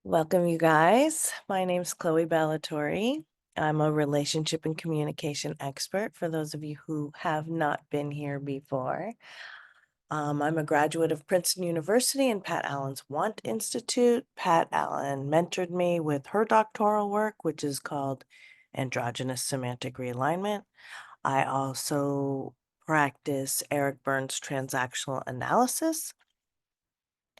Welcome, you guys. My name's Chloe Bellatori. I'm a relationship and communication expert for those of you who have not been here before. I'm a graduate of Princeton University and Pat Allen's Want Institute. Pat Allen mentored me with her doctoral work, which is called Androgynous Semantic Realignment. I also practice Eric Berne's transactional analysis.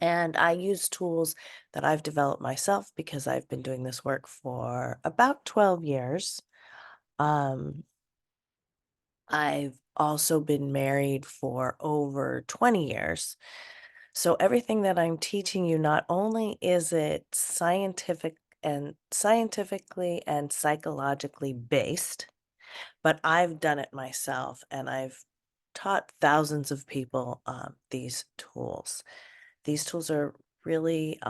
And I use tools that I've developed myself because I've been doing this work for about 12 years. Um, I've also been married for over 20 years. So everything that I'm teaching you, not only is it scientifically and psychologically based, but I've done it myself and I've taught thousands of people these tools. These tools are really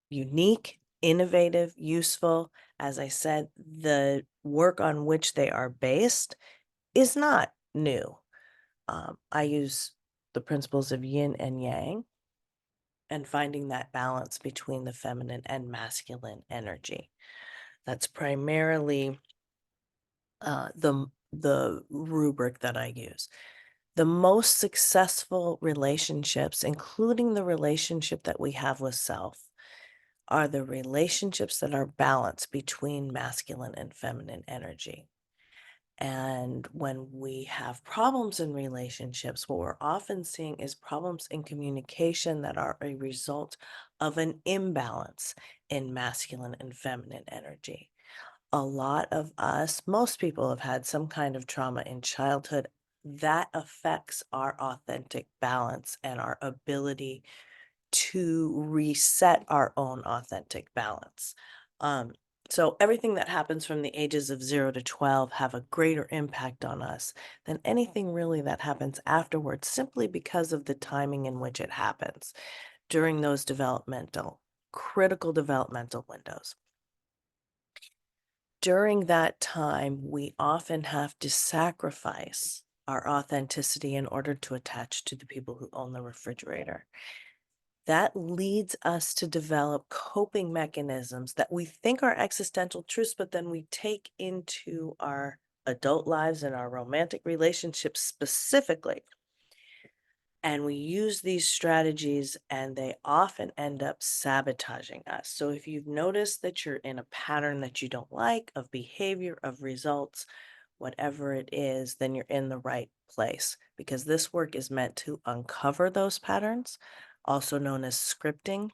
unique, innovative, useful. As I said, the work on which they are based is not new. I use the principles of yin and yang and finding that balance between the feminine and masculine energy. That's primarily the rubric that I use. The most successful relationships, including the relationship that we have with self, are the relationships that are balanced between masculine and feminine energy. And when we have problems in relationships, what we're often seeing is problems in communication that are a result of an imbalance in masculine and feminine energy. A lot of us, most people have had some kind of trauma in childhood that affects our authentic balance and our ability to reset our own authentic balance. Um, so everything that happens from the ages of 0 to 12 have a greater impact on us than anything really that happens afterwards, simply because of the timing in which it happens during those critical developmental windows. During that time, we often have to sacrifice our authenticity in order to attach to the people who own the refrigerator. That leads us to develop coping mechanisms that we think are existential truths, but then we take into our adult lives and our romantic relationships specifically. And we use these strategies, and they often end up sabotaging us. So, if you've noticed that you're in a pattern that you don't like of behavior, of results, whatever it is, then you're in the right place because this work is meant to uncover those patterns, also known as scripting,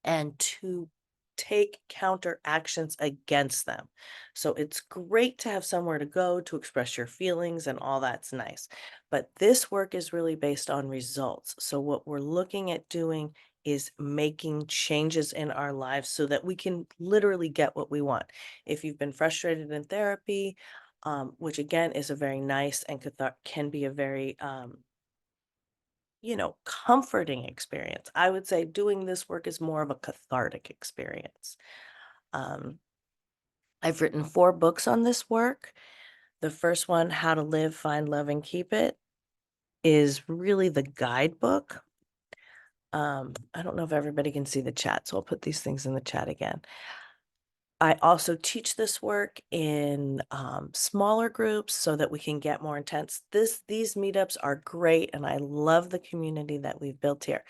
and to take counter actions against them. So it's great to have somewhere to go to express your feelings, and all that's nice. But this work is really based on results. So what we're looking at doing is making changes in our lives so that we can literally get what we want. If you've been frustrated in therapy, which again is a very nice and can be a very comforting experience. I would say doing this work is more of a cathartic experience. Um, I've written 4 books on this work. The first one, How to Live, Find Love, and Keep It, is really the guidebook. I don't know if everybody can see the chat, so I'll put these things in the chat again. I also teach this work in smaller groups so that we can get more intense. These meetups are great, and I love the community that we've built here.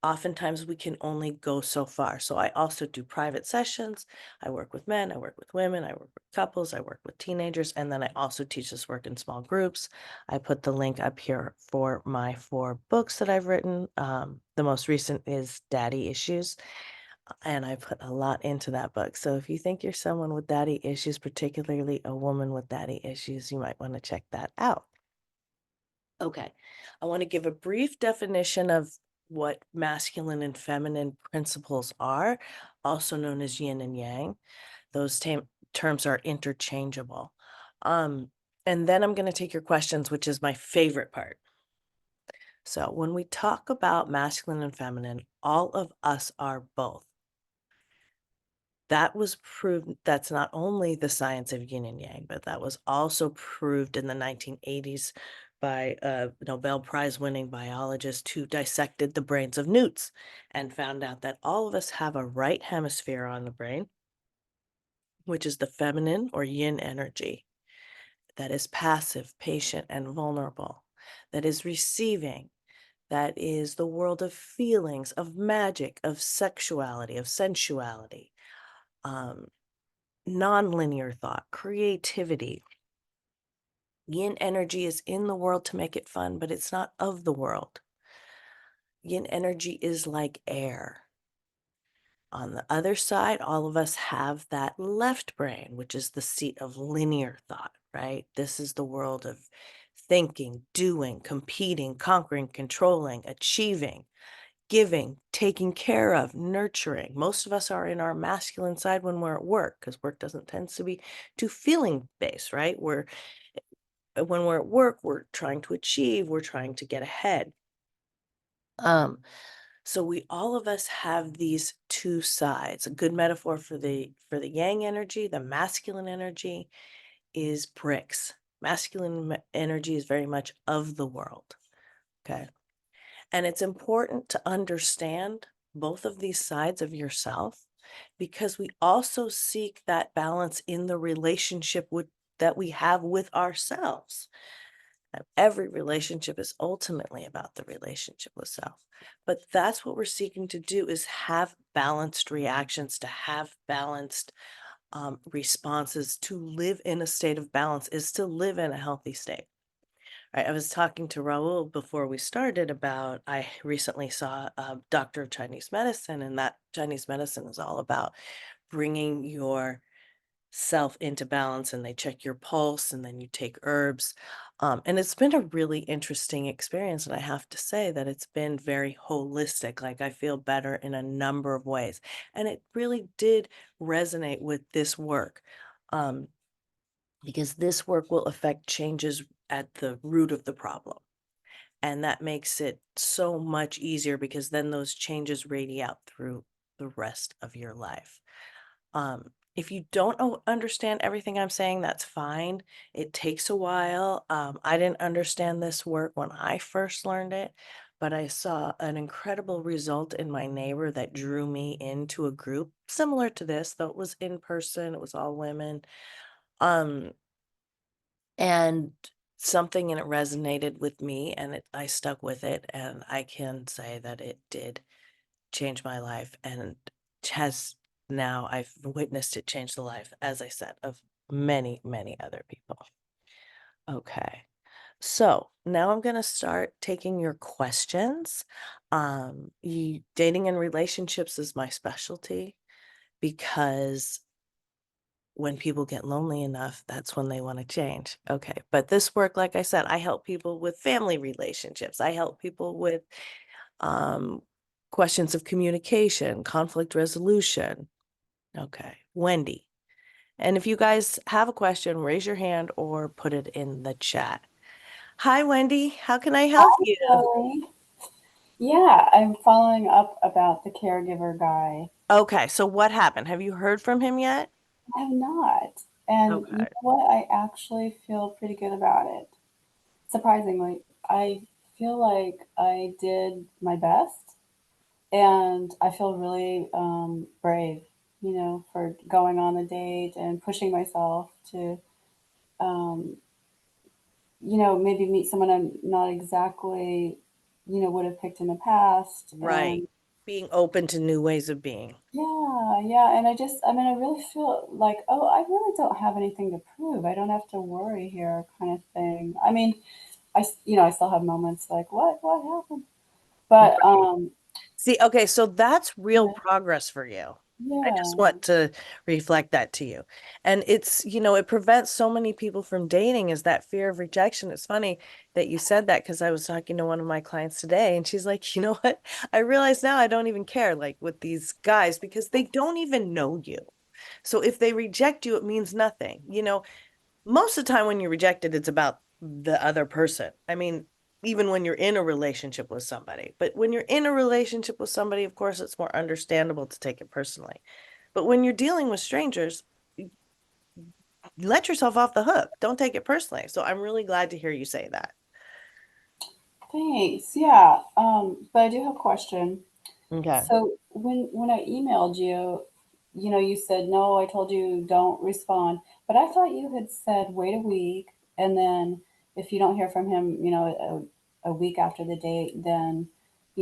Oftentimes we can only go so far. So I also do private sessions. I work with men, I work with women, I work with couples, I work with teenagers, and then I also teach this work in small groups. I put the link up here for my 4 books that I've written. The most recent is Daddy Issues, and I put a lot into that book. So if you think you're someone with daddy issues, particularly a woman with daddy issues, you might want to check that out. Okay. I want to give a brief definition of what masculine and feminine principles are, also known as yin and yang. Those terms are interchangeable. Um, and then I'm going to take your questions, which is my favorite part. So, when we talk about masculine and feminine, all of us are both. That was proved, that's not only the science of yin and yang, but that was also proved in the 1980s by a Nobel Prize winning biologist who dissected the brains of newts and found out that all of us have a right hemisphere on the brain, which is the feminine or yin energy, that is passive, patient, and vulnerable, that is receiving, that is the world of feelings, of magic, of sexuality, of sensuality, um, nonlinear thought, creativity. Yin energy is in the world to make it fun, but it's not of the world. Yin energy is like air. On the other side, all of us have that left brain, which is the seat of linear thought, right? This is the world of thinking, doing, competing, conquering, controlling, achieving, giving, taking care of, nurturing. Most of us are in our masculine side when we're at work because work doesn't tend to be too feeling based, right? When we're at work, we're trying to achieve, we're trying to get ahead. Um, so we all of us have these two sides. A good metaphor for the yang energy, the masculine energy is bricks. Masculine energy is very much of the world. Okay. And it's important to understand both of these sides of yourself because we also seek that balance in the relationship that we have with ourselves. Every relationship is ultimately about the relationship with self. But that's what we're seeking to do is have balanced reactions, to have balanced responses, to live in a state of balance is to live in a healthy state. Right, I was talking to Raul before we started about I recently saw a doctor of Chinese medicine, and that Chinese medicine is all about bringing your self into balance, and they check your pulse and then you take herbs. And it's been a really interesting experience. And I have to say that it's been very holistic. Like I feel better in a number of ways. And it really did resonate with this work. Um, because this work will affect changes at the root of the problem. And that makes it so much easier because then those changes radiate out through the rest of your life. If you don't understand everything I'm saying, that's fine. It takes a while. I didn't understand this work when I first learned it, but I saw an incredible result in my neighbor that drew me into a group similar to this, though it was in person, it was all women. Um, and something in it resonated with me and I stuck with it. And I can say that it did change my life and has now I've witnessed it change the life, as I said, of many, many other people. Okay. So now I'm going to start taking your questions. Dating and relationships is my specialty because when people get lonely enough, that's when they want to change. Okay. But this work, like I said, I help people with family relationships. I help people with um, questions of communication, conflict resolution. Okay. Wendy. And if you guys have a question, raise your hand or put it in the chat. Hi, Wendy. How can I help you? Lori. Yeah, I'm following up about the caregiver guy. Okay. So what happened? Have you heard from him yet? I have not. And you know Okay. what? I actually feel pretty good about it. Surprisingly, I feel like I did my best and I feel really brave, for going on a date and pushing myself to, um, maybe meet someone I'm not exactly, would have picked in the past. Right. And Being open to new ways of being. yeah, yeah, and I mean, I really feel like, oh, I really don't have anything to prove. I don't have to worry here, kind of thing. I mean, I still have moments like, what happened? But Right. See, okay, so that's real yeah, progress for you. I just yeah, want to reflect that to you. And it prevents so many people from dating is that fear of rejection. It's funny that you said that because I was talking to one of my clients today and she's like, you know what? I realize now I don't even care like with these guys because they don't even know you. So if they reject you, it means nothing. Most of the time when you're rejected, it's about the other person. I mean, even when you're in a relationship with somebody. But when you're in a relationship with somebody, of course, it's more understandable to take it personally. But when you're dealing with strangers, let yourself off the hook. Don't take it personally. So I'm really glad to hear you say that. Thanks. Yeah. But I do have a question. Okay. So when I emailed you, you said no. I told you don't respond, but I thought you had said wait a week, and then if you don't hear from him, a week after the date, then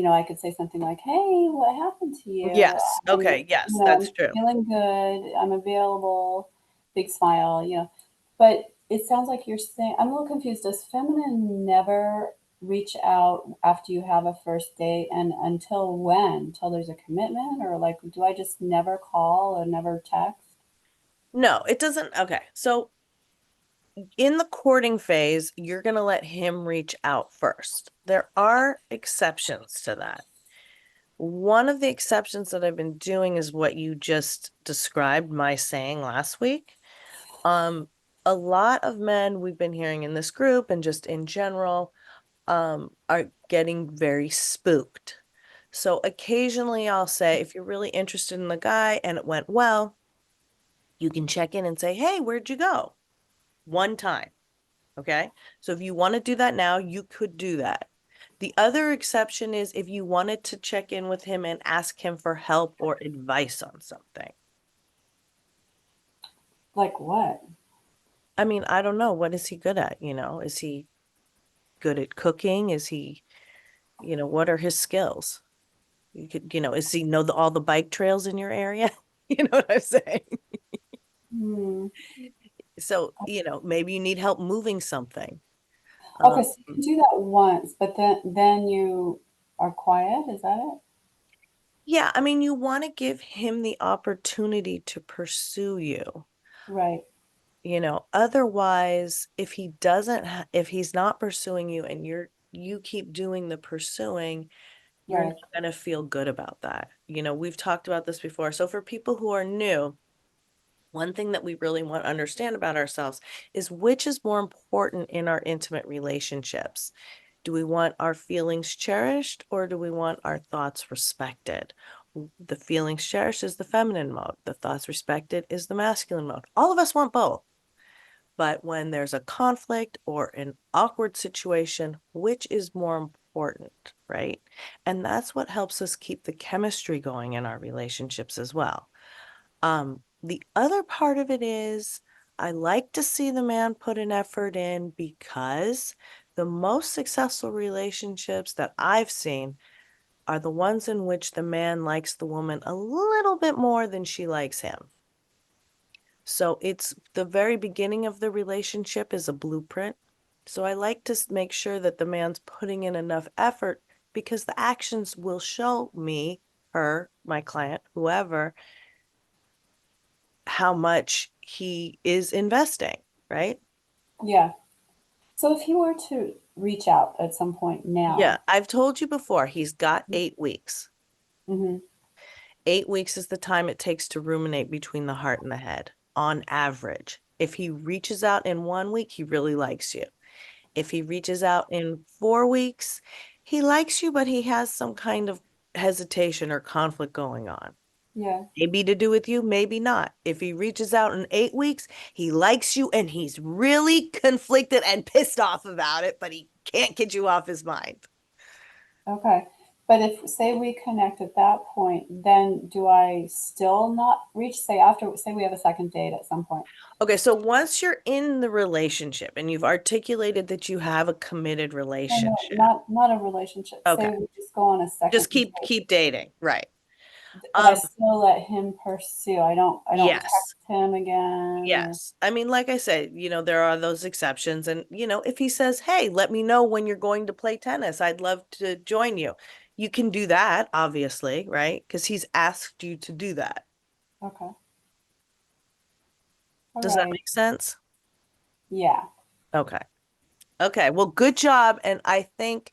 I could say something like, "Hey, what happened to you? Yes. I'm Okay. Yes, I'm that's true. feeling good. I'm available." Big smile, But it sounds like you're saying I'm a little confused. Does feminine never reach out after you have a first date, and until when? Until there's a commitment, or like do I just never call or never text? No, it doesn't. Okay. So in the courting phase, you're going to let him reach out first. There are exceptions to that. One of the exceptions that I've been doing is what you just described my saying last week. Um, a lot of men we've been hearing in this group and just in general, are getting very spooked. So occasionally I'll say, if you're really interested in the guy and it went well, you can check in and say, hey, where'd you go? One time. Okay. So if you want to do that now, you could do that. The other exception is if you wanted to check in with him and ask him for help or advice on something. Like what? I mean, I don't know. What is he good at? Is he good at cooking? Is he, what are his skills? You could, is he know all the bike trails in your area? You know what I'm saying? Hmm. So, maybe you need help moving something. Okay, so you Um, can do that once, but then you are quiet. Is that it? yeah, I mean, you want to give him the opportunity to pursue you. Right. Otherwise, if he doesn't, if he's not pursuing you and you keep doing the pursuing, you're not Right. going to feel good about that. We've talked about this before. So for people who are new, one thing that we really want to understand about ourselves is which is more important in our intimate relationships. Do we want our feelings cherished or do we want our thoughts respected? The feelings cherished is the feminine mode. The thoughts respected is the masculine mode. All of us want both. But when there's a conflict or an awkward situation, which is more important, right? And that's what helps us keep the chemistry going in our relationships as well. The other part of it is I like to see the man put an effort in because the most successful relationships that I've seen are the ones in which the man likes the woman a little bit more than she likes him. So it's the very beginning of the relationship is a blueprint. So I like to make sure that the man's putting in enough effort because the actions will show me, her, my client, whoever, how much he is investing, right? Yeah. So if he were to reach out at some point Yeah, now, I've told you before, he's got 8 weeks. hmm 8 weeks is the time it takes to ruminate between the heart and the head on average. If he reaches out in 1 week, he really likes you. If he reaches out in 4 weeks, he likes you, but he has some kind of hesitation or conflict going on. yeah. Maybe to do with you, maybe not. If he reaches out in 8 weeks, he likes you and he's really conflicted and pissed off about it, but he can't get you off his mind. Okay. But if, say, we connect at that point, then do I still not reach, say, after, say, we have a second date at some point? Okay, so once you're in the relationship and you've articulated that you have a committed No, no, relationship, not a relationship. okay, Say we just go on a second just keep date, keep dating, right? but I Um, still let him pursue. I don't yes. text him again or Yes. I mean, like I said, there are those exceptions. And, if he says, hey, let me know when you're going to play tennis, I'd love to join you. You can do that, obviously, right? Because he's asked you to do that. okay. All Does that right. make sense? Yeah. Okay. Okay. Well, good job. And I think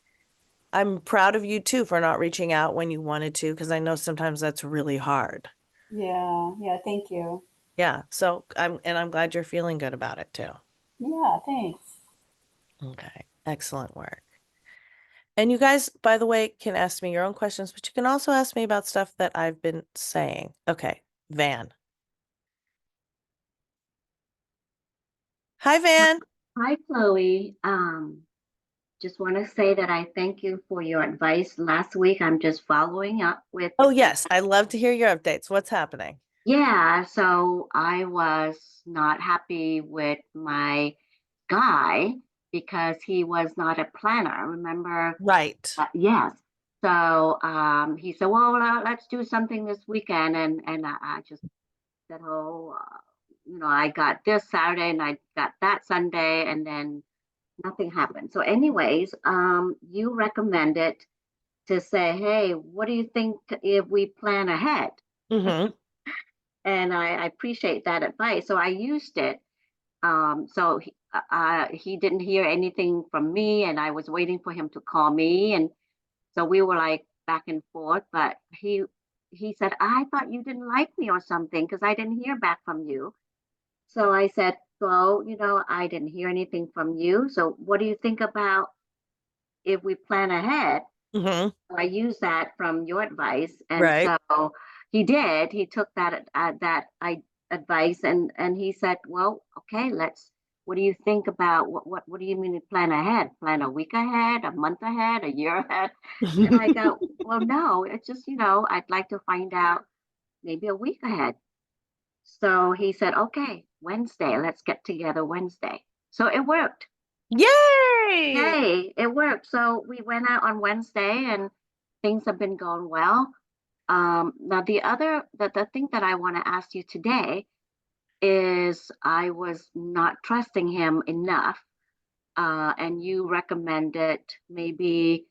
I'm proud of you too for not reaching out when you wanted to, because I know sometimes that's really hard. Yeah. Yeah. Thank you. Yeah. So I'm glad you're feeling good about it too. Yeah, thanks. Okay. Excellent work. And you guys, by the way, can ask me your own questions, but you can also ask me about stuff that I've been saying. Okay, Van. Hi, Van. Hi, Chloe. Just want to say that I thank you for your advice last week. I'm just following up with, Oh, yes. I love to hear your updates. What's happening? yeah, so I was not happy with my guy because he was not a planner. Remember? Right. Yes. So he said, "Well, let's do something this weekend," and I just said, "Oh, I got this Saturday and I got that Sunday, and then nothing happened." So, anyways, you recommended to say, "Hey, what do you think if we plan ahead?" Mm-hmm. And I appreciate that advice. So I used it. So he didn't hear anything from me, and I was waiting for him to call me, and so we were like back and forth. But he said, "I thought you didn't like me or something because I didn't hear back from you." So I said, "Well, I didn't hear anything from you. So what do you think about if we plan ahead?" Mm-hmm. I used that from your advice, and Right. so he did. He took that advice, and he said, "Well, okay, let's. What do you think about what do you mean to plan ahead? Plan a week ahead, a month ahead, a year ahead?" And I go, "Well, no. It's just I'd like to find out maybe a week ahead." So he said, "Okay, Wednesday. Let's get together Wednesday." So it worked. Yay! Hey, it worked. So we went out on Wednesday, and things have been going well. Now the thing that I want to ask you today is I was not trusting him enough, and you recommended maybe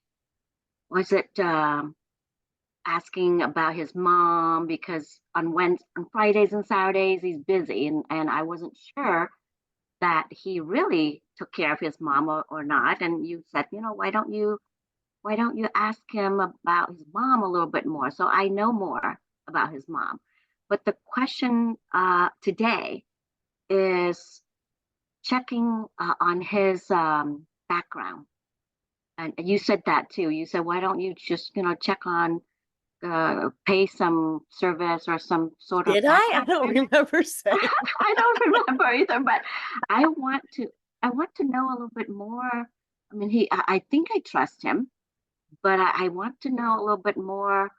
was it asking about his mom because on Fridays and Saturdays he's busy, and I wasn't sure that he really took care of his mom or not. And you said, why don't you ask him about his mom a little bit more so I know more about his mom? But the question today is checking on his background. And you said that too. You said, why don't you just, check on, pay some service or some sort of Did I? I background don't check? remember saying. I don't remember either, but I want to, I want to know a little bit more. I mean, I think I trust him, but I want to know a little bit more.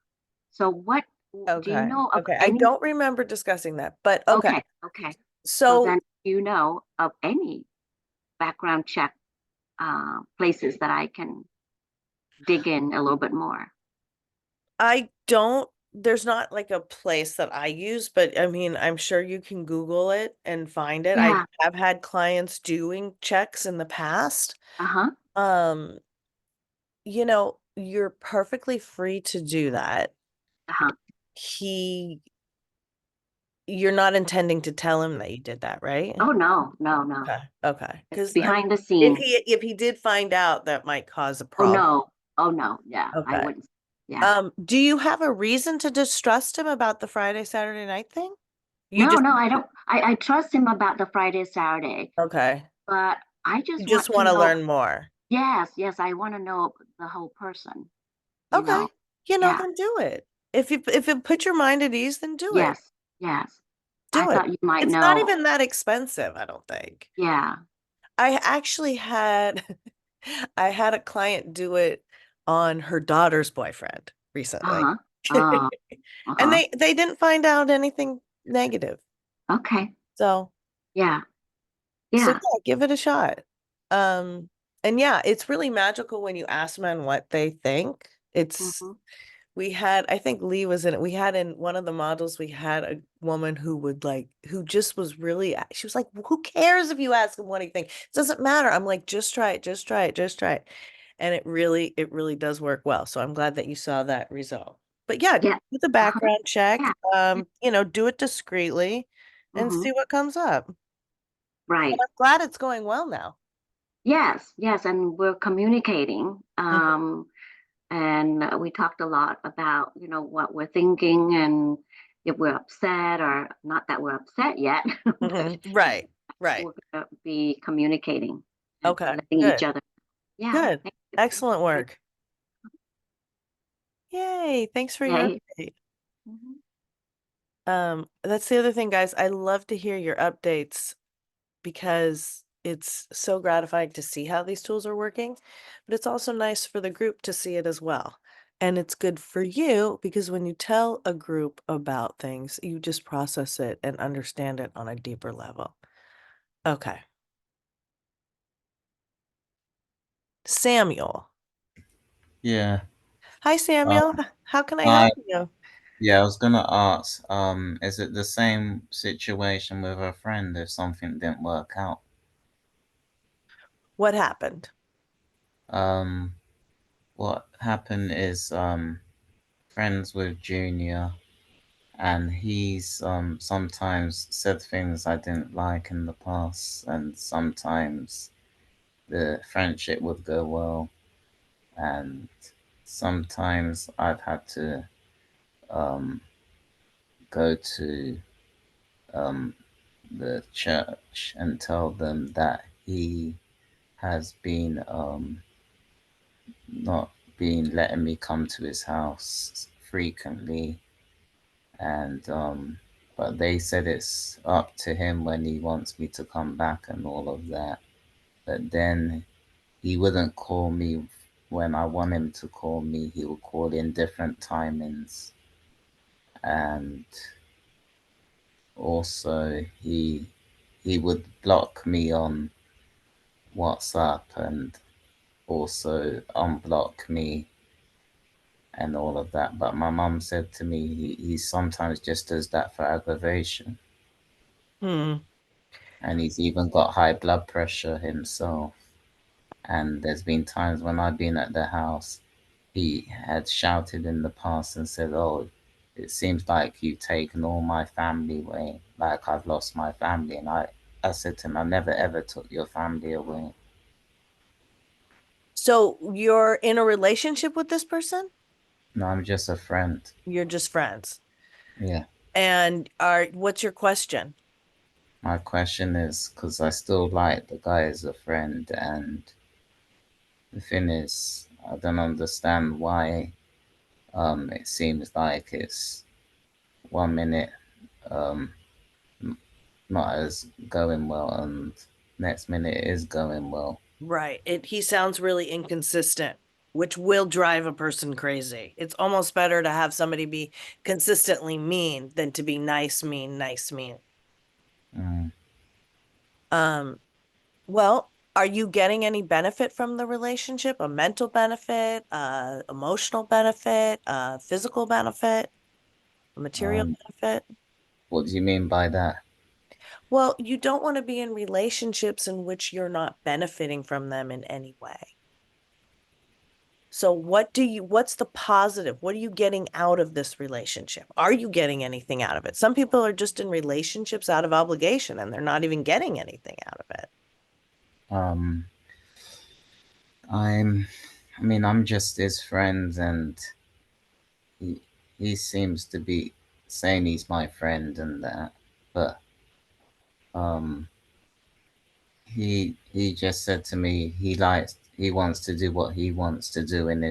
So what do you Okay. know of Okay. I any? don't remember discussing that, but okay. Okay, okay. So So then you know of any background check places that I can dig in a little bit more. I don't, there's not like a place that I use, but I mean, I'm sure you can Google it and find it. I Yeah. have had clients doing checks in the past. Uh-huh. Um, you're perfectly free to do that. Uh-huh. He, you're not intending to tell him that you did that, right? Oh no, no, no. Okay. Okay. It's Because I mean, behind the if scene. he did find out, that might cause a Oh problem. no. Oh no. Yeah, I Okay. wouldn't. Yeah. Do you have a reason to distrust him about the Friday, Saturday night thing? You No, just no, I don't. I trust him about the Friday, Saturday, okay. but I You just just want to want to know. learn more. Yes, yes, I want to know the whole person, you Okay. know. Yeah. Then do it. If it put your mind at ease, then do it. Yes, yes. I Do it. thought you might It's not know. even that expensive, I don't think. Yeah. I actually had I had a client do it on her daughter's boyfriend recently. Uh-huh. Uh, And uh-huh. they didn't find out anything negative. Okay. So Yeah. so Yeah. yeah, give it a shot. Um and yeah, it's really magical when you ask men what they think. It's Mm-hmm. we had, I think Lee was in it. We had in one of the models, we had a woman who would like, who just was really, she was like, who cares if you ask him what he thinks? It doesn't matter. I'm like, just try it, just try it, just try it. And it really does work well. So I'm glad that you saw that result. But yeah, Yeah. do the Uh-huh. background check, Yeah. Yeah. do it discreetly and Mm-hmm. see what comes up. But Right. I'm glad it's going well now. Yes, yes, and we're communicating. Mhm, And we talked a lot about, what we're thinking and if we're upset or not that we're upset yet, but mhm. Right, right. we're going to be communicating and Okay, letting each good, other. Yeah. good. Thank you. Thank Excellent you. work. Yay, thanks for your Okay. update. Mhm. That's the other thing, guys. I love to hear your updates because it's so gratifying to see how these tools are working, but it's also nice for the group to see it as well. And it's good for you because when you tell a group about things, you just process it and understand it on a deeper level. Okay. Samuel. Yeah. Hi, Uh, Samuel. How can I I help you? yeah, I was gonna ask, is it the same situation with a friend if something didn't work out? What happened? Um, what happened is friends with Junior, and he's sometimes said things I didn't like in the past, and sometimes the friendship would go well, and sometimes I've had to um go to um the church and tell them that he has been not been letting me come to his house frequently, and but they said it's up to him when he wants me to come back and all of that. But then he wouldn't call me when I want him to call me. He will call in different timings, and also he would block me on WhatsApp and also unblock me and all of that. But my mum said to me, he sometimes just does that for aggravation. Hmm. And he's even got high blood pressure himself. And there's been times when I've been at the house, he had shouted in the past and said, "Oh, it seems like you've taken all my family away, like I've lost my family." And I said to him, "I never ever took your family away." So you're in a relationship with this person? No, I'm just a friend. You're just friends. Yeah. And what's your question? My question is because I still like the guy as a friend, and the thing is, I don't understand why it seems like it's 1 minute um, not as going well, and next minute it is going well. Right. He sounds really inconsistent, which will drive a person crazy. It's almost better to have somebody be consistently mean than to be nice, mean, nice, mean. Mm. Um, well, are you getting any benefit from the relationship? A mental benefit, emotional benefit, physical benefit, a material Um, benefit? what do you mean by that? Well, you don't want to be in relationships in which you're not benefiting from them in any way. So what's the positive? What are you getting out of this relationship? Are you getting anything out of it? Some people are just in relationships out of obligation and they're not even getting anything out of it. Um, I'm, I mean, I'm just his friend, and he he seems to be saying he's my friend and that, but um he just said to me he wants to do what he wants to do in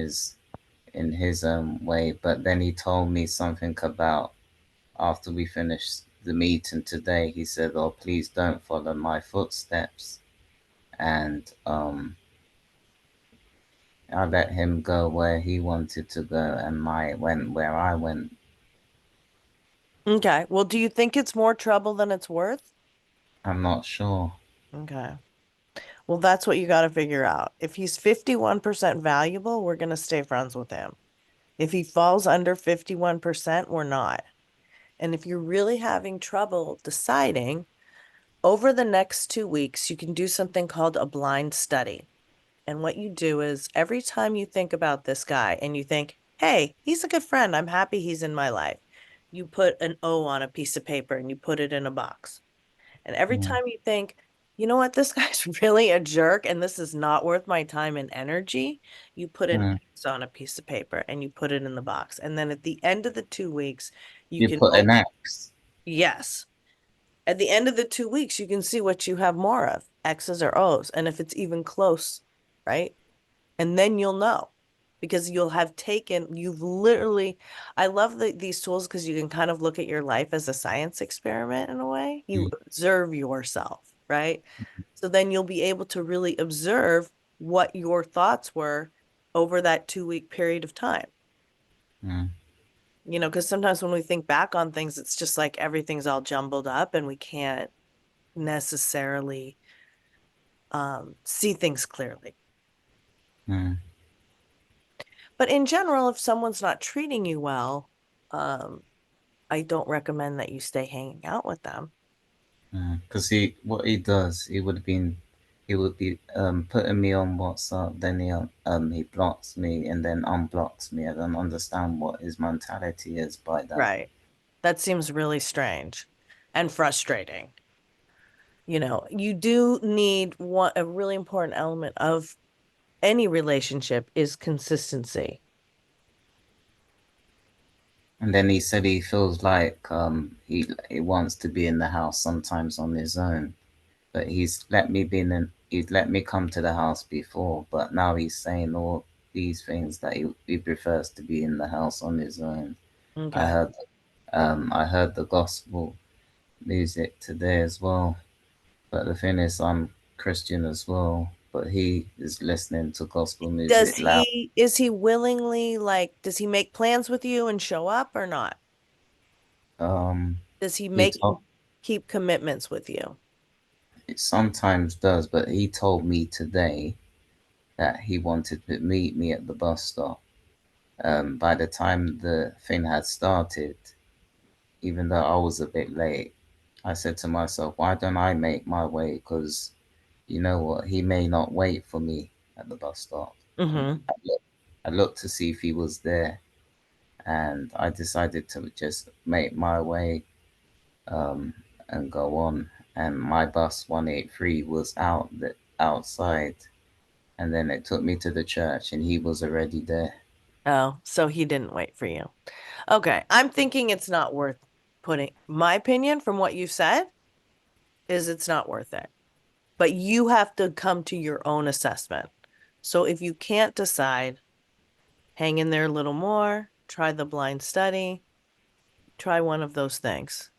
his own way. But then he told me something about after we finished the meeting today. He said, "Oh, please don't follow my footsteps," and I let him go where he wanted to go, and I went where I went. Okay. Well, do you think it's more trouble than it's worth? I'm not sure. Okay. Well, that's what you got to figure out. If he's 51% valuable, we're going to stay friends with him. If he falls under 51%, we're not. And if you're really having trouble deciding, over the next 2 weeks, you can do something called a blind study. And what you do is every time you think about this guy and you think, hey, he's a good friend, I'm happy he's in my life, you put an O on a piece of paper and you put it in a box. And every Mm, time you think, you know what, this guy's really a jerk and this is not worth my time and energy, you put an mm. X on a piece of paper and you put it in the box. And then at the end of the 2 weeks, you You can, put an X. yes, at the end of the 2 weeks, you can see what you have more of, X's or O's, and if it's even close, right? And then you'll know because you'll have you've literally, I love these tools because you can kind of look at your life as a science experiment in a way. You Mm. observe yourself. right? So then you'll be able to really observe what your thoughts were over that 2 week period of time. Mm, Because sometimes when we think back on things, it's just like everything's all jumbled up and we can't necessarily see things clearly. mm, But in general, if someone's not treating you well, I don't recommend that you stay hanging out with them. Because what he does, he would be putting me on WhatsApp, then he blocks me and then unblocks me. I don't understand what his mentality is by that. Right. That seems really strange and frustrating. You do need a really important element of any relationship is consistency. And then he said he feels like he wants to be in the house sometimes on his own, but he's let me come to the house before, but now he's saying all these things that he prefers to be in the house on his own. I Okay. heard I heard the gospel music today as well, but the thing is I'm Christian as well, but he is listening to gospel music loud. Is he willingly does he make plans with you and show up or not? Um, Does he he make and told keep commitments with you? it sometimes does, but he told me today that he wanted to meet me at the bus stop. By the time the thing had started, even though I was a bit late, I said to myself, why don't I make my way? Because you know what, he may not wait for me at the bus stop. And Mm-hmm. I looked to see if he was there, and I decided to just make my way and go on. And my bus 183 was outside, and then it took me to the church, and he was already there. Oh, so he didn't wait for you. Okay. I'm thinking it's not worth my opinion from what you said is it's not worth it. But you have to come to your own assessment. So if you can't decide, hang in there a little more, try the blind study, try one of those things.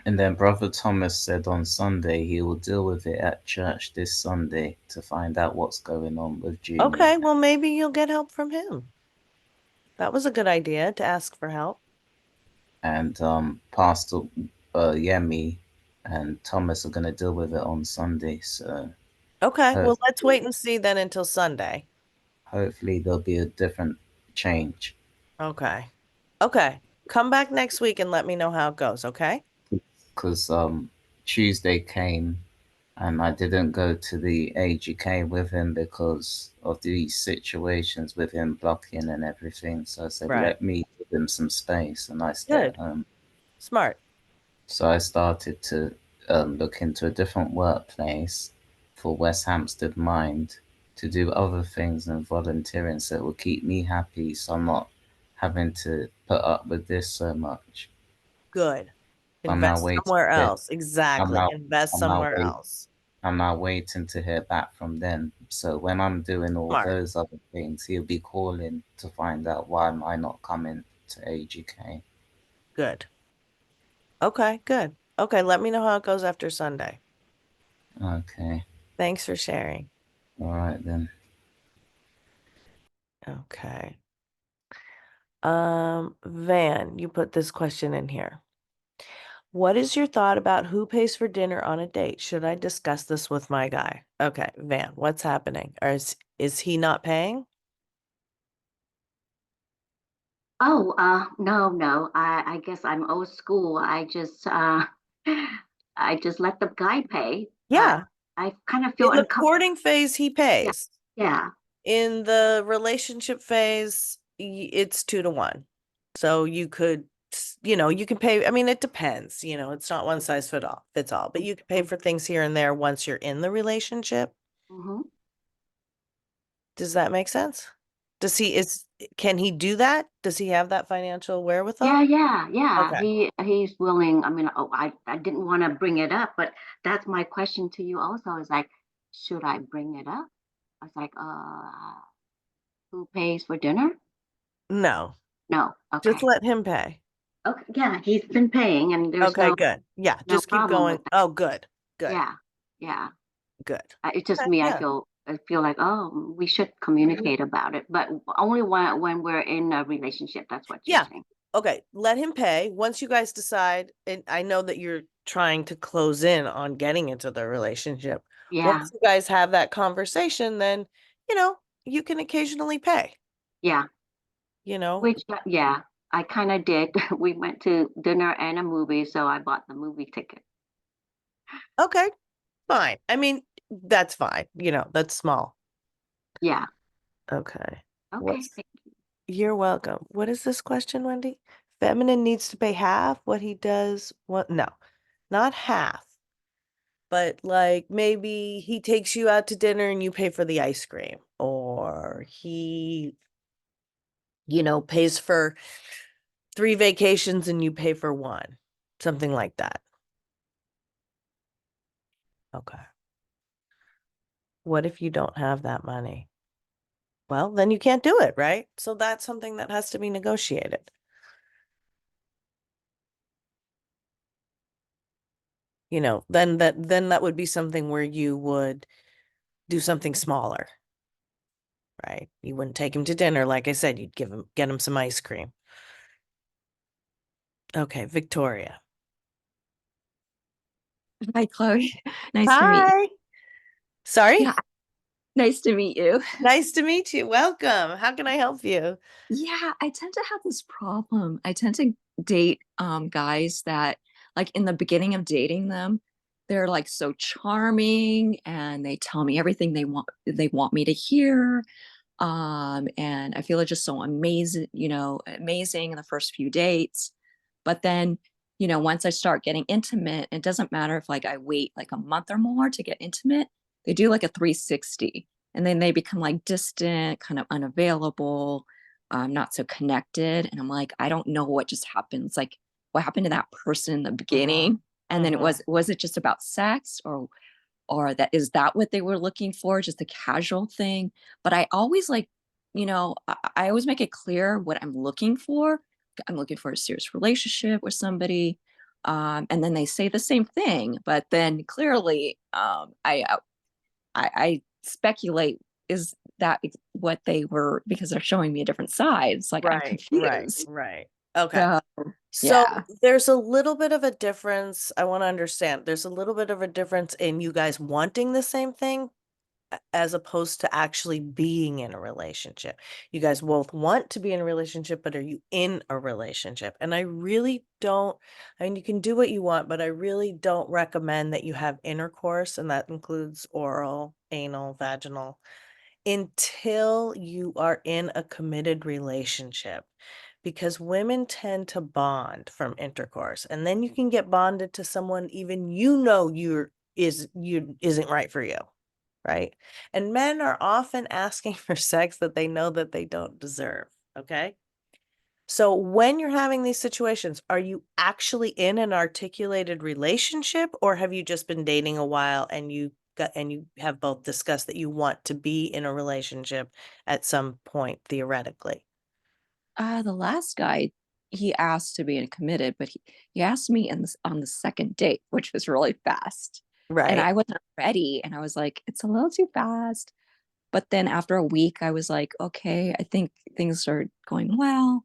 And then Brother Thomas said on Sunday he will deal with it at church this Sunday to find out what's going on with Junior. Okay, well, maybe you'll get help from him. That was a good idea to ask for help. And Pastor Yemi and Thomas are going to deal with it on Sunday. So Okay, well, let's hopefully, wait and see then until Sunday. hopefully there'll be a different change. Okay. Okay. Come back next week and let me know how it goes, okay? Because Tuesday came and I didn't go to the AGK with him because of these situations with him blocking and everything. So I said, Right. let me give him some space and I stay at Good. home. Smart. So I started to look into a different workplace for West Hampstead Mind to do other things and volunteering so it will keep me happy so I'm not having to put up with this so much. Good. I'm now Invest waiting somewhere to else. I'm Exactly. now Invest I'm now somewhere wait else. I'm now waiting to hear back from them. So when I'm doing all Smart. those other things, he'll be calling to find out why am I not coming to AGK. Good. Okay, good. Okay, let me know how it goes after Sunday. Okay. Thanks for sharing. All right then. Okay. Van, you put this question in here. What is your thought about who pays for dinner on a date? Should I discuss this with my guy? Okay, Van, what's happening? Or is he not paying? Oh, no, no. I guess I'm old school. I just let the guy pay. Yeah. I kind of feel In the uncomfortable. courting phase, he Yeah, pays. yeah. In the relationship phase, it's 2 to 1. So you can pay. I mean, it depends. It's not one size fits all, but you can pay for things here and there once you're in the relationship. Mm-hmm. Does that make sense? Can he do that? Does he have that financial Yeah, wherewithal? yeah, yeah. Okay. He's willing. I mean, oh, I didn't want to bring it up, but that's my question to you also is like, should I bring it up? I was like, who pays for dinner? No, No. just Okay. let him pay. Okay. Yeah, he's been paying and there's Okay, no good. Yeah, no just keep problem with going. that. Oh, good. Good. Yeah. Yeah. Good. It's just Okay, me. yeah. I feel like, oh, we should communicate about it, but only when we're in a relationship. That's what you're Yeah. saying. Okay. Let him pay. Once you guys decide, and I know that you're trying to close in on getting into the relationship. Yeah. Once you guys have that conversation, then, you know, you can occasionally pay, Yeah. you know? Which, yeah, I kind of did. We went to dinner and a movie, so I bought the movie ticket. Okay, fine. I mean, that's fine. You know, that's small. Yeah. Okay. Okay. What's You're welcome. What is this question, Wendy? Feminine needs to pay half what he does. What? No, not half, but like maybe he takes you out to dinner and you pay for the ice cream, or he, pays for 3 vacations and you pay for one, something like that. Okay. What if you don't have that money? Well, then you can't do it, right? So that's something that has to be negotiated. Then that would be something where you would do something smaller, right? You wouldn't take him to dinner, like I said, you'd get him some ice cream. Okay, Victoria. Hi, Chloe. Nice to meet you. Hi. Sorry? Yeah, nice to meet you. Nice to meet you. Welcome. How can I help you? Yeah, I tend to have this problem. I tend to date guys that like in the beginning of dating them, they're like so charming and they tell me everything they want me to hear. And I feel it's just so amazing in the first few dates. But then, once I start getting intimate, it doesn't matter if like I wait like a month or more to get intimate, they do like a 360 and then they become like distant, kind of unavailable, not so connected. And I'm like, I don't know what just happened. It's like, what happened to that person in the Mm-hmm. beginning? And then was it just about sex or that what they were looking for, just a casual thing? But I always like, I always make it clear what I'm looking for. I'm looking for a serious relationship with somebody. And then they say the same thing, but then clearly, I speculate, is that what they were, because they're showing me a different side. It's like I'm Right, right, confused. right. Okay. So So yeah. there's a little bit of a difference. I want to understand. There's a little bit of a difference in you guys wanting the same thing as opposed to actually being in a relationship. You guys both want to be in a relationship, but are you in a relationship? And I really don't, I mean, you can do what you want, but I really don't recommend that you have intercourse, and that includes oral, anal, vaginal, until you are in a committed relationship, because women tend to bond from intercourse, and then you can get bonded to someone even you isn't right for you, right? And men are often asking for sex that they know that they don't deserve, okay? So when you're having these situations, are you actually in an articulated relationship, or have you just been dating a while and you have both discussed that you want to be in a relationship at some point theoretically? The last guy, he asked to be in committed, but he asked me on the second date, which was really fast. And Right. I wasn't ready. And I was like, it's a little too fast. But then after a week, I was like, okay, I think things are going well.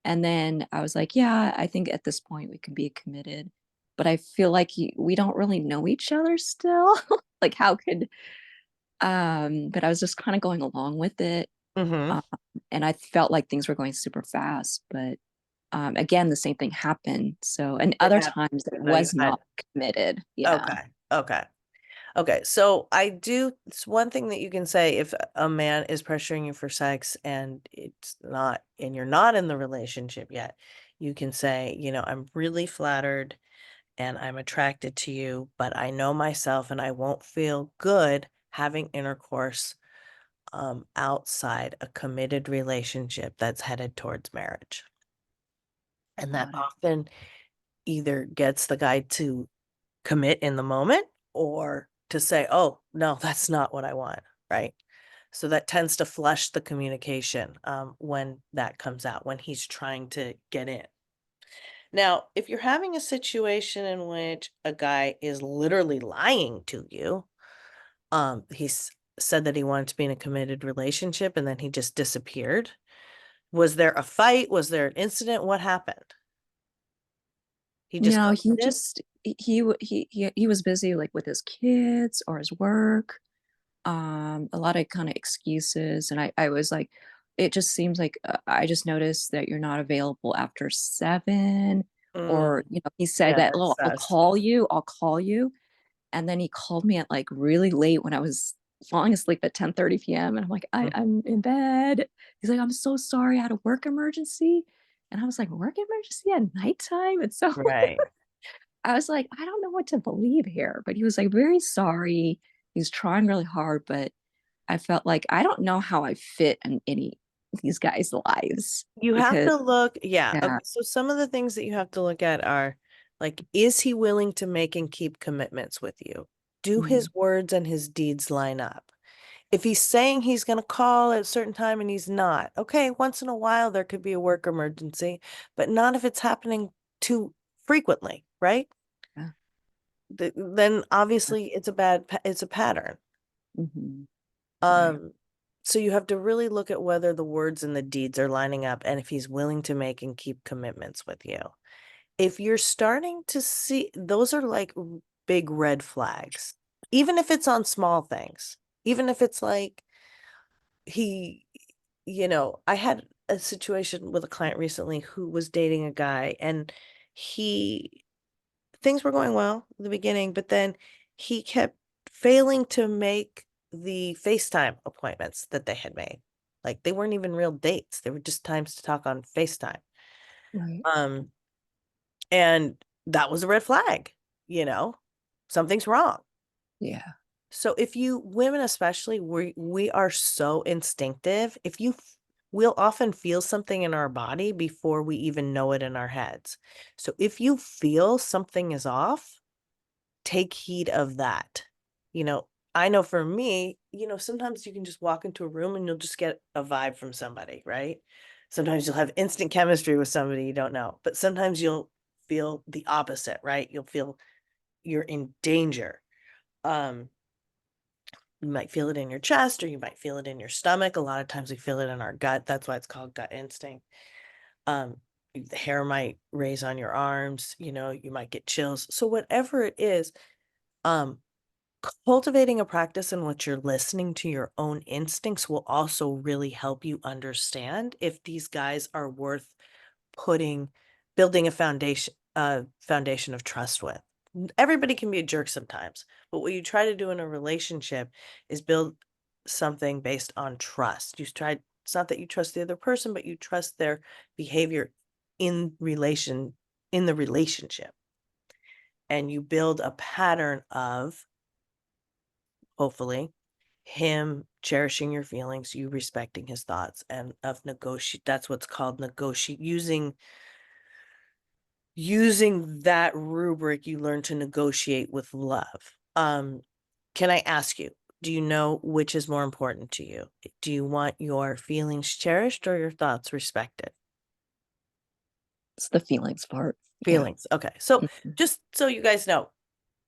And then I was like, yeah, I think at this point we can be committed. But I feel like we don't really know each other still. Like, how could, but I was just kind of going along with it. Mm-hmm. Um, and I felt like things were going super fast. But again, the same thing happened. So, and It other happened. times it So you was had not committed. Yeah. Okay. Okay. Okay. So it's one thing that you can say if a man is pressuring you for sex and you're not in the relationship yet, you can say, I'm really flattered and I'm attracted to you, but I know myself and I won't feel good having intercourse outside a committed relationship that's headed towards marriage. And that Got it. often either gets the guy to commit in the moment or to say, oh, no, that's not what I want. Right. So that tends to flush the communication when that comes out, when he's trying to get in. Now, if you're having a situation in which a guy is literally lying to you, he's said that he wanted to be in a committed relationship and then he just disappeared. Was there a fight? Was there an incident? What happened? He just No, he ghosted? just he was busy like with his kids or his work. A lot of kind of excuses, and I was like, it just seems like I just noticed that you're not available after 7, or Mm, he said yeah, that, that's oh, sus. I'll call you, and then he called me at like really late when I was falling asleep at 10:30 p.m. and I'm like, Mm, I'm in bed. He's like, I'm so sorry, I had a work emergency, and I was like, work emergency at nighttime? And so right. I was like, I don't know what to believe here. But he was like, very sorry. He's trying really hard, but I felt like I don't know how I fit in any of these guys' lives You have because to look, yeah. Okay, yeah. so some of the things that you have to look at are like, is he willing to make and keep commitments with you? Do his Mm, words and his deeds line up? If he's saying he's going to call at a certain time and he's not, okay, once in a while there could be a work emergency, but not if it's happening too frequently, right? yeah, Then yeah. obviously it's a pattern. Mhm, right. Um, so you have to really look at whether the words and the deeds are lining up and if he's willing to make and keep commitments with you. If you're starting to see, those are like big red flags, even if it's on small things, even if it's like he, I had a situation with a client recently who was dating a guy and he, things were going well in the beginning, but then he kept failing to make the FaceTime appointments that they had made. Like they weren't even real dates. They were just times to talk on FaceTime. Right. Um, and that was a red flag, you know, something's wrong. Yeah. So if you women especially, we are so instinctive. We'll often feel something in our body before we even know it in our heads. So if you feel something is off, take heed of that. You know, I know for me, sometimes you can just walk into a room and you'll just get a vibe from somebody, right? Sometimes you'll have instant chemistry with somebody you don't know, but sometimes you'll feel the opposite, right? You'll feel you're in danger. Um, you might feel it in your chest or you might feel it in your stomach. A lot of times we feel it in our gut. That's why it's called gut instinct. Um, the hair might raise on your arms, you might get chills. So whatever it is, um, cultivating a practice in which you're listening to your own instincts will also really help you understand if these guys are worth putting building a foundation of trust with. Everybody can be a jerk sometimes, but what you try to do in a relationship is build something based on trust. It's not that you trust the other person, but you trust their behavior in relation in the relationship. And you build a pattern of, hopefully, him cherishing your feelings, you respecting his thoughts, and of negotiate. That's what's called negotiate. Using that rubric, you learn to negotiate with love. Can I ask you, do you know which is more important to you? Do you want your feelings cherished or your thoughts respected? It's the feelings part. Yeah. Feelings. Okay. So Mhm. just so you guys know,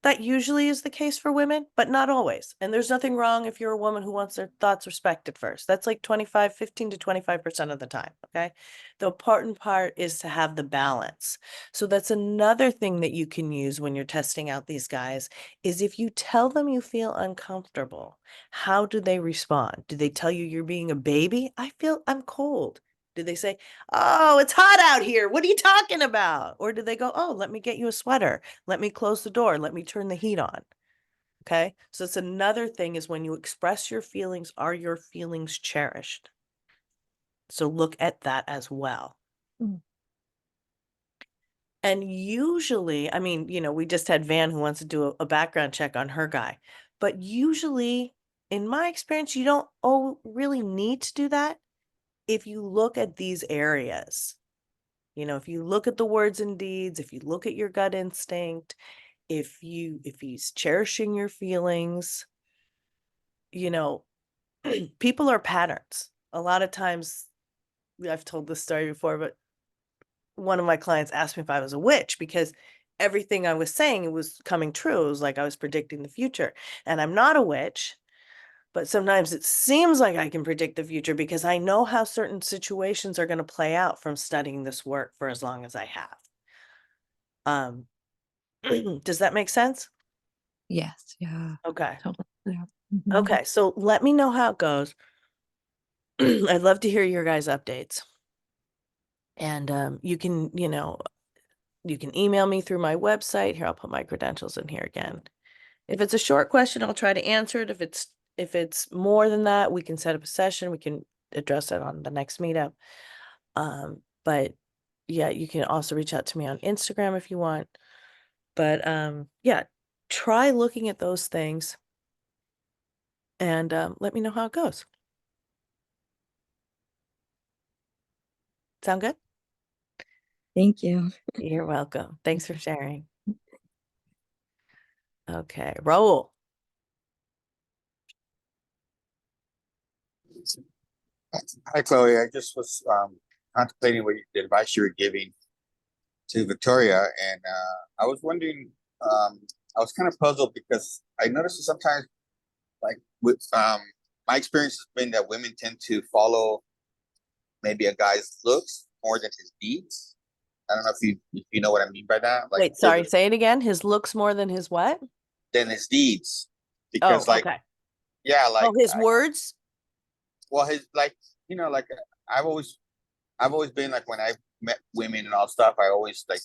that usually is the case for women, but not always. And there's nothing wrong if you're a woman who wants their thoughts respected first. That's like 15 to 25% of the time. Okay. The important part is to have the balance. So that's another thing that you can use when you're testing out these guys is if you tell them you feel uncomfortable, how do they respond? Do they tell you you're being a baby? I'm cold. Do they say, oh, it's hot out here. What are you talking about? Or do they go, oh, let me get you a sweater. Let me close the door. Let me turn the heat on. Okay. So it's another thing is when you express your feelings, are your feelings cherished? So look at that as well. Mm. And usually, I mean, we just had Van who wants to do a background check on her guy. But usually, in my experience, you don't really need to do that if you look at these areas. If you look at the words and deeds, if you look at your gut instinct, if he's cherishing your feelings, you know, people are patterns. A lot of times, I've told this story before, but one of my clients asked me if I was a witch, because everything I was saying, it was coming true. It was like I was predicting the future, and I'm not a witch. But sometimes it seems like I can predict the future because I know how certain situations are going to play out from studying this work for as long as I have. Does that make sense? Yes. Yeah. Okay. Totally. Yeah. Mhm. Okay. So let me know how it goes. I'd love to hear your guys' updates. And you can, you can email me through my website. Here, I'll put my credentials in here again. If it's a short question, I'll try to answer it. If it's more than that, we can set up a session. We can address it on the next meetup. But yeah, you can also reach out to me on Instagram if you want. But yeah, try looking at those things and let me know how it goes. Sound good? Thank you. You're welcome. Thanks for sharing. Okay, Raul. Hi, Chloe. I just was contemplating the advice you were giving to Victoria, and I was wondering. I was kind of puzzled because I noticed that sometimes, like with my experience has been that women tend to follow maybe a guy's looks more than his deeds. I don't know if you know what I mean by that. Like, Wait, sorry, say it again. His looks more than his what? than his deeds, Oh, because like okay. yeah, Oh, like his words? well, his like like I've always I've always been like when I've met women and all stuff, I always like,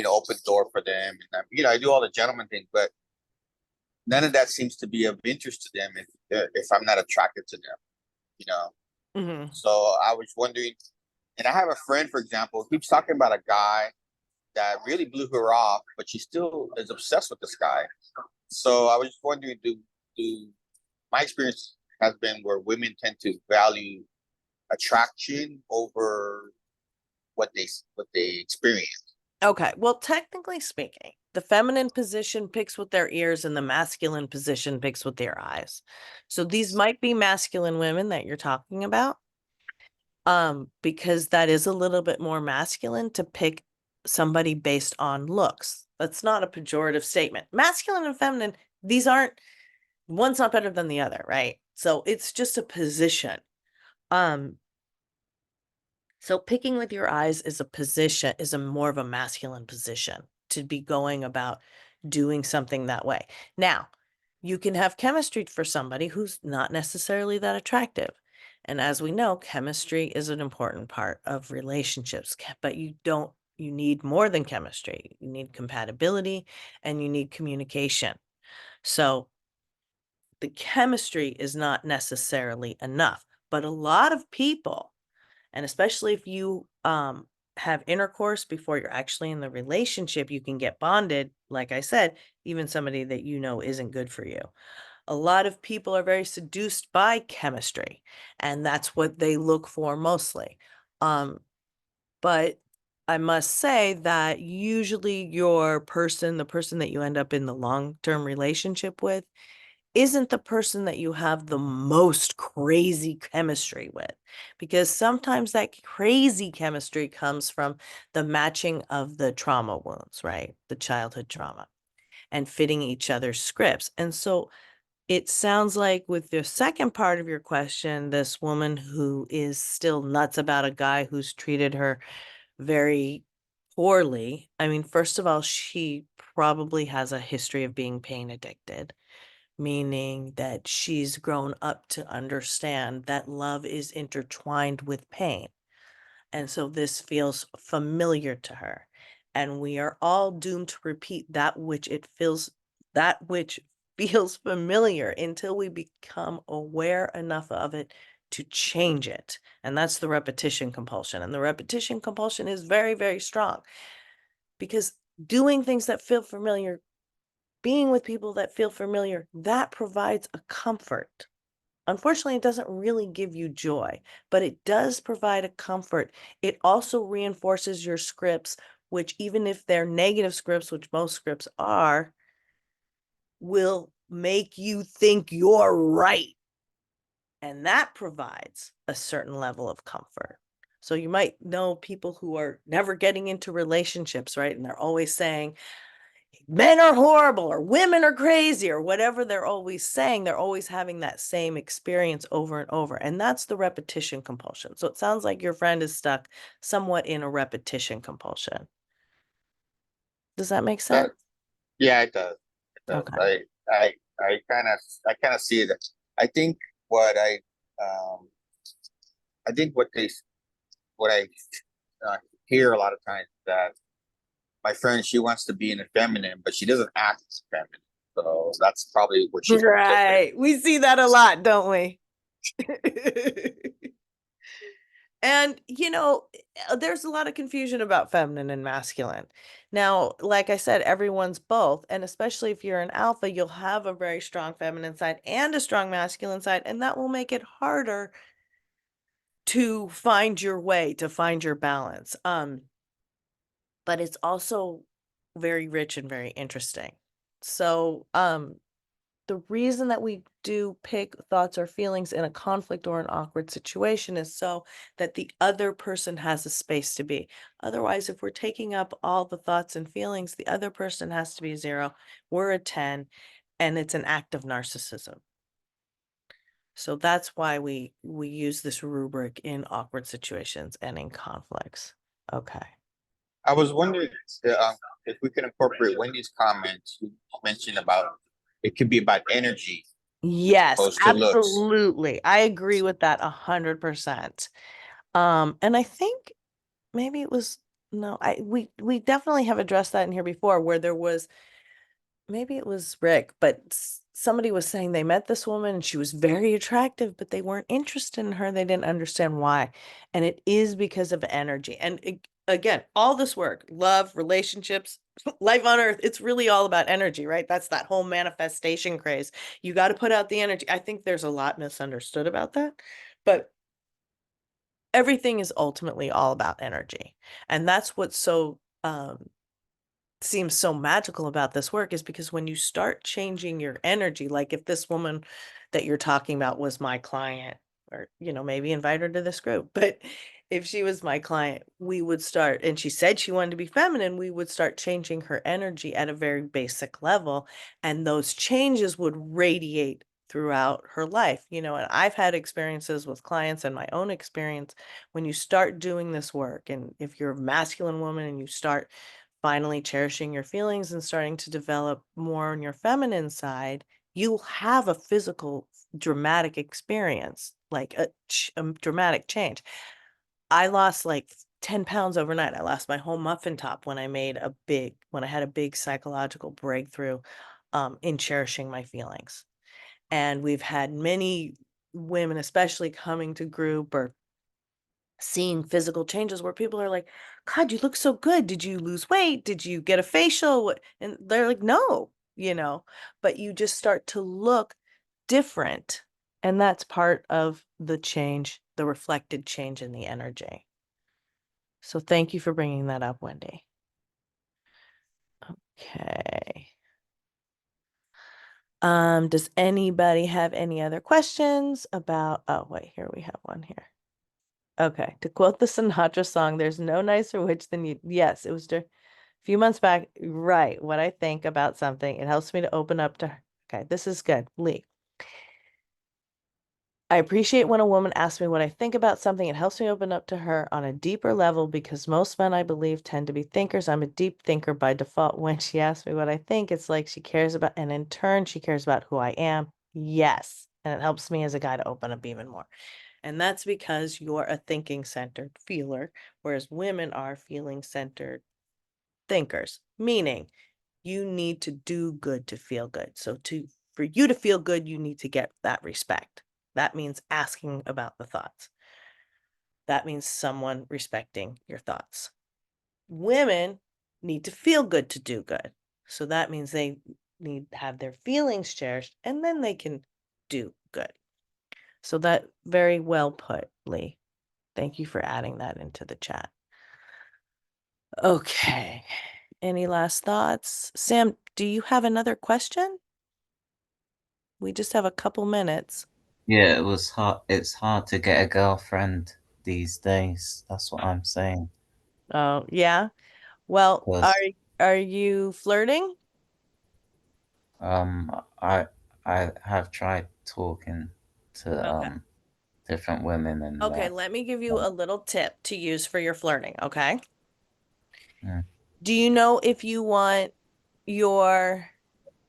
open door for them. And, I do all the gentleman thing, but none of that seems to be of interest to them if I'm not attracted to them, you know? Mm-hmm. So I was wondering, and I have a friend, for example, who keeps talking about a guy that really blew her off, but she still is obsessed with this guy. So I was just wondering, do my experience has been where women tend to value attraction over what they experience. Okay, well, technically speaking, the feminine position picks with their ears and the masculine position picks with their eyes. So these might be masculine women that you're talking about. Because that is a little bit more masculine to pick somebody based on looks. That's not a pejorative statement. Masculine and feminine, these aren't, one's not better than the other, right? So it's just a position. So picking with your eyes is a position, is a more of a masculine position to be going about doing something that way. Now, you can have chemistry for somebody who's not necessarily that attractive. And as we know, chemistry is an important part of relationships, but you need more than chemistry. You need compatibility and you need communication. So the chemistry is not necessarily enough, but a lot of people, and especially if you have intercourse before you're actually in the relationship, you can get bonded. Like I said, even somebody that isn't good for you. A lot of people are very seduced by chemistry, and that's what they look for mostly. But I must say that usually the person that you end up in the long-term relationship with, isn't the person that you have the most crazy chemistry with, because sometimes that crazy chemistry comes from the matching of the trauma wounds, right? The childhood trauma and fitting each other's scripts. And so it sounds like with the second part of your question, this woman who is still nuts about a guy who's treated her very poorly. I mean, first of all, she probably has a history of being pain addicted, meaning that she's grown up to understand that love is intertwined with pain. And so this feels familiar to her. And we are all doomed to repeat that which feels familiar until we become aware enough of it to change it. And that's the repetition compulsion. And the repetition compulsion is very, very strong, because doing things that feel familiar, being with people that feel familiar, that provides a comfort. Unfortunately, it doesn't really give you joy, but it does provide a comfort. It also reinforces your scripts, which, even if they're negative scripts, which most scripts are, will make you think you're right. And that provides a certain level of comfort. So you might know people who are never getting into relationships, right? And they're always saying, men are horrible or women are crazy or whatever they're always saying. They're always having that same experience over and over. And that's the repetition compulsion. So it sounds like your friend is stuck somewhat in a repetition compulsion. Does that make sense? That, yeah, it does. It does. Okay. I kind of see it. I think what um, I think what I hear a lot of times that my friend, she wants to be in a feminine, but she doesn't act as feminine. So that's probably where she's conflicted. Right. We see that a lot, don't we? And, there's a lot of confusion about feminine and masculine. Now, like I said, everyone's both. And especially if you're an alpha, you'll have a very strong feminine side and a strong masculine side. And that will make it harder to find your way, to find your balance. But it's also very rich and very interesting. So, the reason that we do pick thoughts or feelings in a conflict or an awkward situation is so that the other person has a space to be. Otherwise, if we're taking up all the thoughts and feelings, the other person has to be 0, we're a 10, and it's an act of narcissism. So that's why we use this rubric in awkward situations and in conflicts. Okay. I was wondering if we can incorporate Wendy's comments. You mentioned about it could be about energy Yes, opposed to looks. absolutely. I agree with that 100%. And I think maybe it was no, we definitely have addressed that in here before where there was maybe it was Rick, but somebody was saying they met this woman and she was very attractive, but they weren't interested in her. They didn't understand why. And it is because of energy. And again, all this work, love, relationships, life on earth, it's really all about energy, right? That's that whole manifestation craze. You got to put out the energy. I think there's a lot misunderstood about that, but everything is ultimately all about energy. And that's what's so seems so magical about this work is because when you start changing your energy, like if this woman that you're talking about was my client, or maybe invite her to this group, but if she was my client, we would start, and she said she wanted to be feminine, we would start changing her energy at a very basic level, and those changes would radiate throughout her life. And I've had experiences with clients and my own experience when you start doing this work, and if you're a masculine woman and you start finally cherishing your feelings and starting to develop more on your feminine side, you'll have a physical dramatic experience, like a dramatic change. I lost like 10 pounds overnight. I lost my whole muffin top when I had a big psychological breakthrough in cherishing my feelings. And we've had many women, especially coming to group or seeing physical changes where people are like, God, you look so good. Did you lose weight? Did you get a facial? And they're like, no, but you just start to look different. And that's part of the change, the reflected change in the energy. So thank you for bringing that up, Wendy. Okay. Does anybody have any other questions about, oh, wait, here we have one here. Okay, to quote the Sinatra song, there's no nicer witch than you. Yes, it was a few months back. Right, what I think about something, it helps me to open up to her. Okay, this is good. Lee. I appreciate when a woman asks me what I think about something. It helps me open up to her on a deeper level because most men, I believe, tend to be thinkers. I'm a deep thinker by default. When she asks me what I think, it's like she cares about, and in turn, she cares about who I am. Yes, and it helps me as a guy to open up even more. And that's because you're a thinking centered feeler, whereas women are feeling centered thinkers, meaning you need to do good to feel good. So for you to feel good, you need to get that respect. That means asking about the thoughts. That means someone respecting your thoughts. Women need to feel good to do good. So that means they need to have their feelings cherished and then they can do good. So that very well put, Lee. Thank you for adding that into the chat. Okay. Any last thoughts? Sam, do you have another question? We just have a couple minutes. Yeah, it's hard to get a girlfriend these days. That's what I'm saying. Oh, yeah. Well, Because are you flirting? um, I I have tried talking to Okay. different women and Okay, that. let me give you a little tip to use for your flirting, okay? Mm, Do you know if you want your,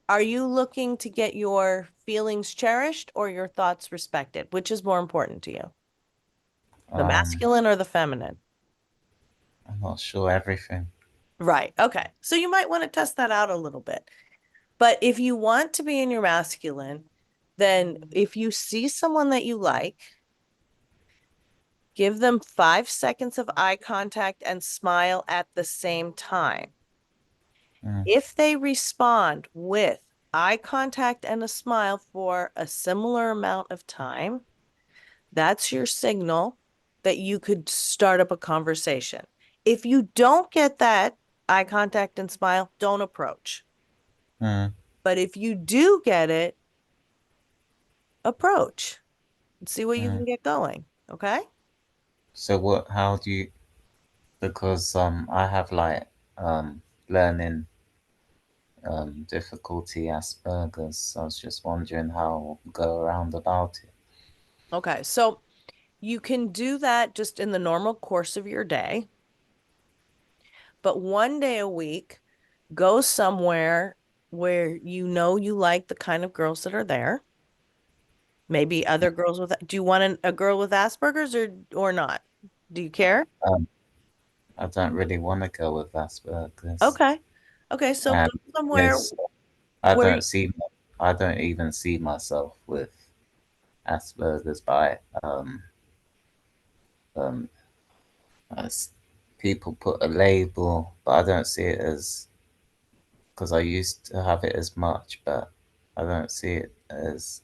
are you looking to get your feelings cherished or your thoughts respected? Which is more important to you? The um, masculine or the feminine? I'm not sure everything. Right. Okay. So you might want to test that out a little bit. But if you want to be in your masculine, then if you see someone that you like, give them 5 seconds of eye contact and smile at the same time. Mm, If they respond with eye contact and a smile for a similar amount of time, that's your signal that you could start up a conversation. If you don't get that eye contact and smile, don't approach. mm, But if you do get it, approach and see what you can mm. get going. Okay. So what? How do you? Because I have like learning difficulty Asperger's. So I was just wondering how go around about it. Okay. So you can do that just in the normal course of your day, but one day a week, go somewhere where you know you like the kind of girls that are there. Maybe other girls with, do you want a girl with Asperger's or not? Do you care? Um, I don't really want to go with Asperger's, Okay. Okay. So go and somewhere there's I where, don't see I don't even see myself with Asperger's by um as people put a label, but I don't see it as because I used to have it as much, but I don't see it as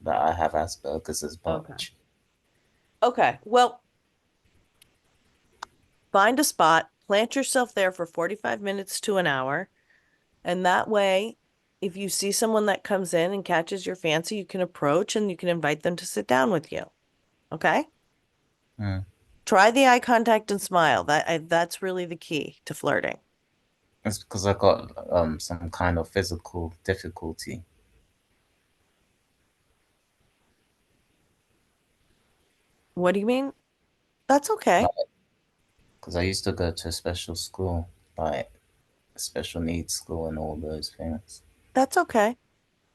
that I have Asperger's as okay. much. Okay. Well, find a spot, plant yourself there for 45 minutes to an hour. And that way, if you see someone that comes in and catches your fancy, you can approach and you can invite them to sit down with you. Okay? Mm. Try the eye contact and smile. That's really the key to flirting. It's because I got some kind of physical difficulty. What do you mean? That's okay. Because I used to go to a special school, like a special needs school and all those things. That's okay.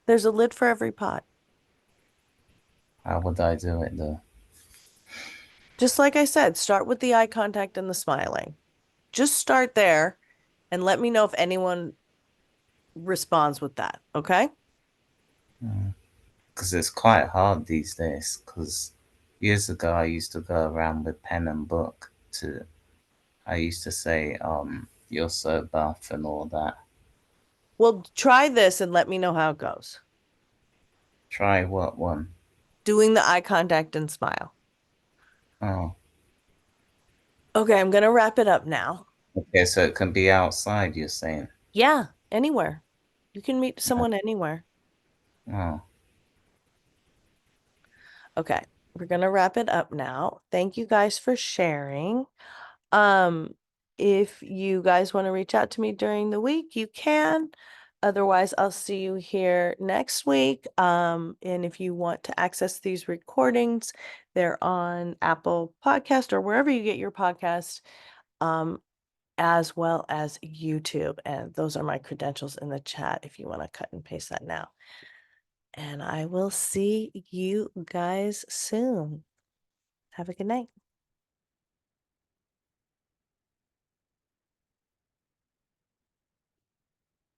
There's a lid for every pot. How would I do it though? Just like I said, start with the eye contact and the smiling. Just start there and let me know if anyone responds with that. Okay? Because it's quite hard these days. Because years ago, I used to go around with pen and book to. I used to say, "You're so buff" and all that. Well, try this and let me know how it goes. Try what one? Doing the eye contact and smile. Oh, Okay, I'm gonna wrap it up now. okay. So it can be outside. You're saying? Yeah, anywhere. You can meet Oh, someone anywhere. oh, Okay, we're gonna wrap it up now. Thank you guys for sharing. Um, if you guys want to reach out to me during the week, you can. Otherwise, I'll see you here next week. And if you want to access these recordings, they're on Apple Podcast or wherever you get your podcast, as well as YouTube. And those are my credentials in the chat if you want to cut and paste that now. And I will see you guys soon. Have a good night.